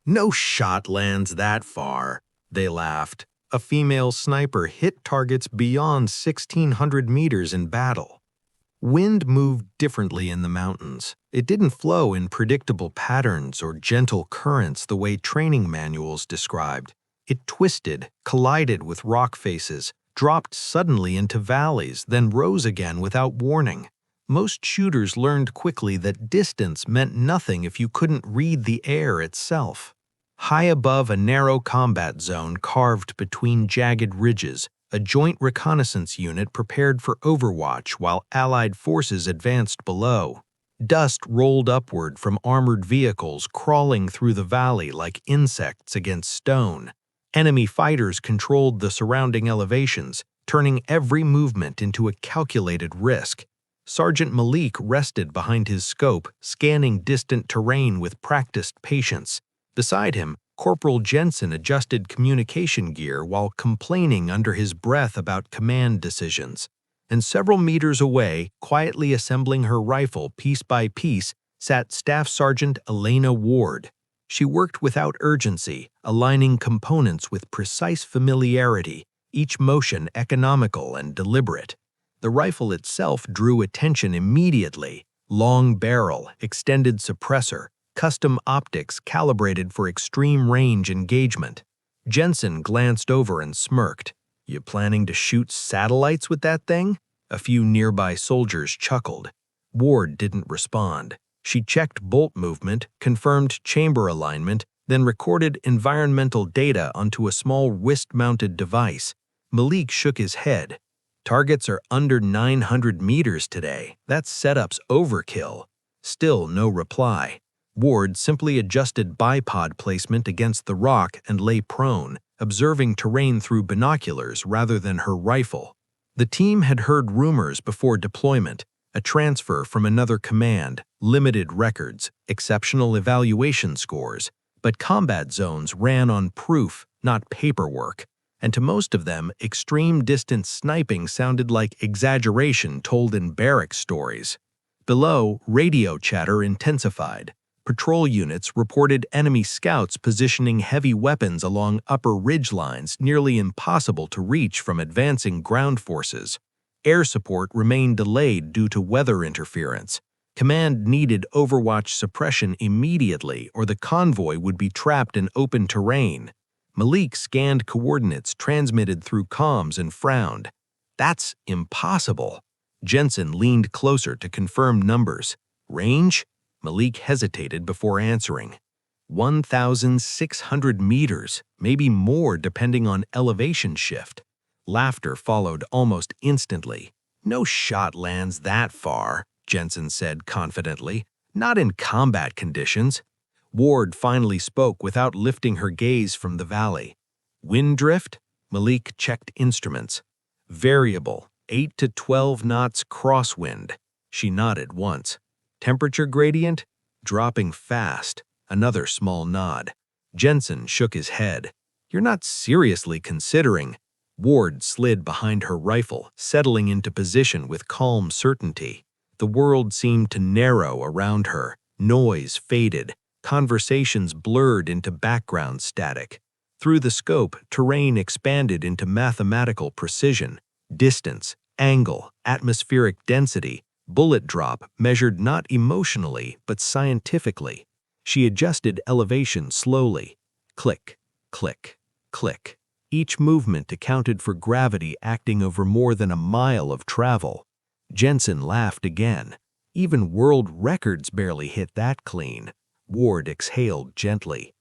No shot lands that far, they laughed. A female sniper hit targets beyond 1,600 meters in battle. Wind moved differently in the mountains. It didn't flow in predictable patterns or gentle currents the way training manuals described. It twisted, collided with rock faces, dropped suddenly into valleys, then rose again without warning. Most shooters learned quickly that distance meant nothing if you couldn't read the air itself. High above a narrow combat zone carved between jagged ridges, a joint reconnaissance unit prepared for overwatch while Allied forces advanced below. Dust rolled upward from armored vehicles crawling through the valley like insects against stone. Enemy fighters controlled the surrounding elevations, turning every movement into a calculated risk. Sergeant Malik rested behind his scope, scanning distant terrain with practiced patience. Beside him, Corporal Jensen adjusted communication gear while complaining under his breath about command decisions. And several meters away, quietly assembling her rifle piece by piece, sat Staff Sergeant Elena Ward. She worked without urgency, aligning components with precise familiarity, each motion economical and deliberate. The rifle itself drew attention immediately. Long barrel, extended suppressor, custom optics calibrated for extreme range engagement. Jensen glanced over and smirked. "You planning to shoot satellites with that thing?" A few nearby soldiers chuckled. Ward didn't respond. She checked bolt movement, confirmed chamber alignment, then recorded environmental data onto a small wrist-mounted device. Malik shook his head. "Targets are under 900 meters today. That setup's overkill." Still no reply. Ward simply adjusted bipod placement against the rock and lay prone, observing terrain through binoculars rather than her rifle. The team had heard rumors before deployment, a transfer from another command, limited records, exceptional evaluation scores, but combat zones ran on proof, not paperwork, and to most of them, extreme distance sniping sounded like exaggeration told in barrack stories. Below, radio chatter intensified. Patrol units reported enemy scouts positioning heavy weapons along upper ridge lines nearly impossible to reach from advancing ground forces. Air support remained delayed due to weather interference. Command needed overwatch suppression immediately or the convoy would be trapped in open terrain. Malik scanned coordinates transmitted through comms and frowned. "That's impossible." Jensen leaned closer to confirm numbers. "Range?" Malik hesitated before answering. 1,600 meters, maybe more depending on elevation shift. Laughter followed almost instantly. "No shot lands that far," Jensen said confidently. "Not in combat conditions." Ward finally spoke without lifting her gaze from the valley. "Wind drift?" Malik checked instruments. "Variable, 8 to 12 knots crosswind." She nodded once. "Temperature gradient?" "Dropping fast." Another small nod. Jensen shook his head. "You're not seriously considering." Ward slid behind her rifle, settling into position with calm certainty. The world seemed to narrow around her. Noise faded. Conversations blurred into background static. Through the scope, terrain expanded into mathematical precision. Distance, angle, atmospheric density, bullet drop measured not emotionally but scientifically. She adjusted elevation slowly. Click, click, click. Each movement accounted for gravity acting over more than a mile of travel. Jensen laughed again. "Even world records barely hit that clean." Ward exhaled gently.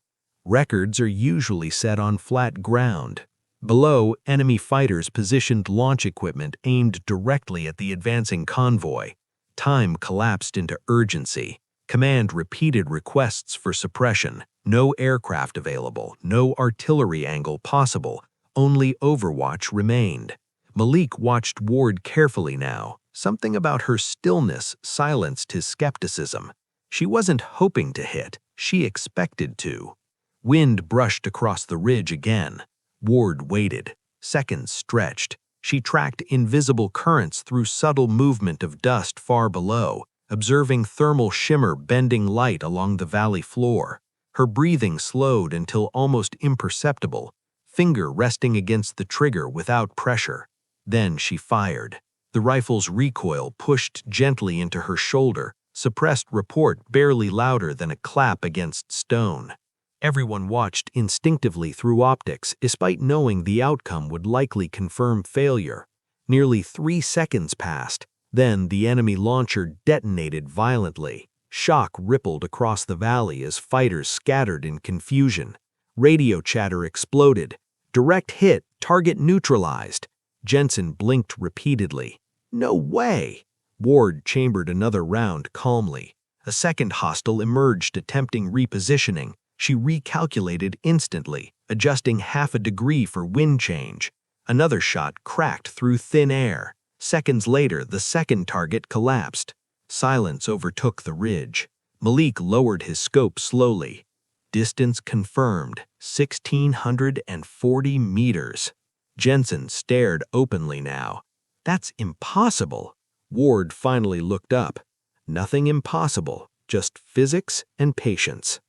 "Records are usually set on flat ground." Below, enemy fighters positioned launch equipment aimed directly at the advancing convoy. Time collapsed into urgency. Command repeated requests for suppression. No aircraft available, no artillery angle possible, only overwatch remained. Malik watched Ward carefully now. Something about her stillness silenced his skepticism. She wasn't hoping to hit, she expected to. Wind brushed across the ridge again. Ward waited. Seconds stretched. She tracked invisible currents through subtle movement of dust far below, observing thermal shimmer bending light along the valley floor. Her breathing slowed until almost imperceptible, finger resting against the trigger without pressure. Then she fired. The rifle's recoil pushed gently into her shoulder, suppressed report barely louder than a clap against stone. Everyone watched instinctively through optics, despite knowing the outcome would likely confirm failure. Nearly 3 seconds passed. Then the enemy launcher detonated violently. Shock rippled across the valley as fighters scattered in confusion. Radio chatter exploded. Direct hit, target neutralized. Jensen blinked repeatedly. No way! Ward chambered another round calmly. A second hostile emerged attempting repositioning. She recalculated instantly, adjusting half a degree for wind change. Another shot cracked through thin air. Seconds later, the second target collapsed. Silence overtook the ridge. Malik lowered his scope slowly. Distance confirmed, 1,640 meters. Jensen stared openly now. That's impossible. Ward finally looked up. Nothing impossible, just physics and patience.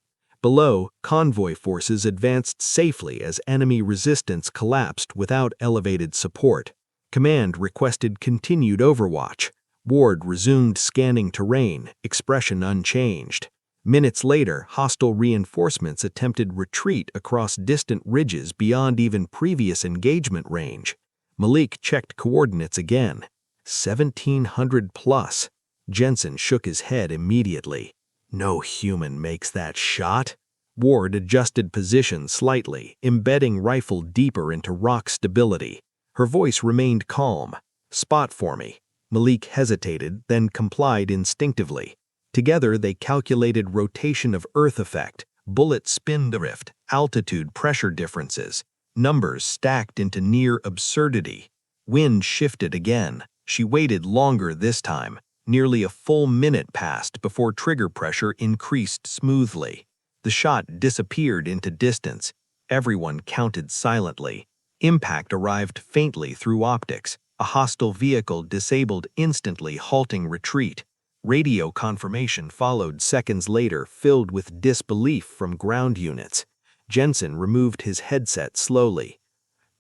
Below, convoy forces advanced safely as enemy resistance collapsed without elevated support. Command requested continued overwatch. Ward resumed scanning terrain, expression unchanged. Minutes later, hostile reinforcements attempted retreat across distant ridges beyond even previous engagement range. Malik checked coordinates again. 1,700 plus. Jensen shook his head immediately. No human makes that shot. Ward adjusted position slightly, embedding rifle deeper into rock stability. Her voice remained calm. Spot for me. Malik hesitated, then complied instinctively. Together they calculated rotation of Earth effect, bullet spin drift, altitude pressure differences. Numbers stacked into near absurdity. Wind shifted again. She waited longer this time. Nearly a full minute passed before trigger pressure increased smoothly. The shot disappeared into distance. Everyone counted silently. Impact arrived faintly through optics. A hostile vehicle disabled instantly, halting retreat. Radio confirmation followed seconds later, filled with disbelief from ground units. Jensen removed his headset slowly.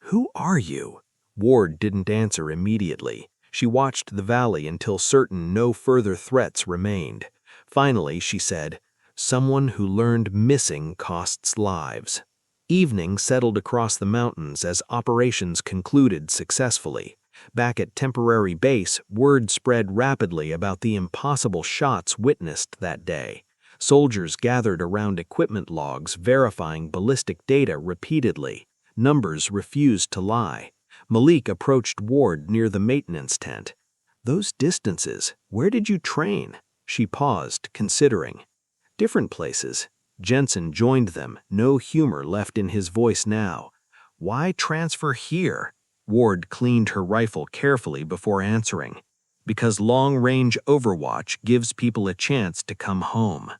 "Who are you?" Ward didn't answer immediately. She watched the valley until certain no further threats remained. Finally, she said, "Someone who learned missing costs lives." Evening settled across the mountains as operations concluded successfully. Back at temporary base, word spread rapidly about the impossible shots witnessed that day. Soldiers gathered around equipment logs verifying ballistic data repeatedly. Numbers refused to lie. Malik approached Ward near the maintenance tent. "Those distances, where did you train?" She paused, considering. "Different places." Jensen joined them, no humor left in his voice now. "Why transfer here?" Ward cleaned her rifle carefully before answering. "Because long-range overwatch gives people a chance to come home."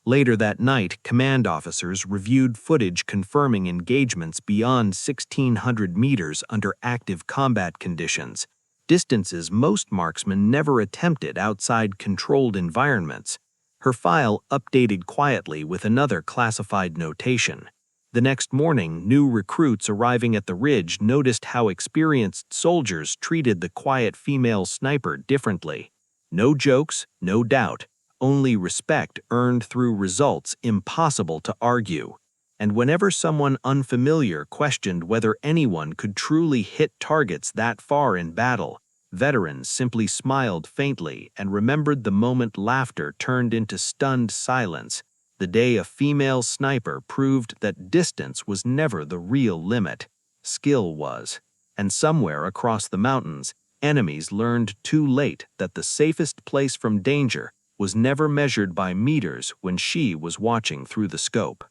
Later that night, command officers reviewed footage confirming engagements beyond 1,600 meters under active combat conditions, distances most marksmen never attempted outside controlled environments. Her file updated quietly with another classified notation. The next morning, new recruits arriving at the ridge noticed how experienced soldiers treated the quiet female sniper differently. No jokes, no doubt. Only respect earned through results impossible to argue. And whenever someone unfamiliar questioned whether anyone could truly hit targets that far in battle, veterans simply smiled faintly and remembered the moment laughter turned into stunned silence, the day a female sniper proved that distance was never the real limit. Skill was. And somewhere across the mountains, enemies learned too late that the safest place from danger was never measured by meters when she was watching through the scope.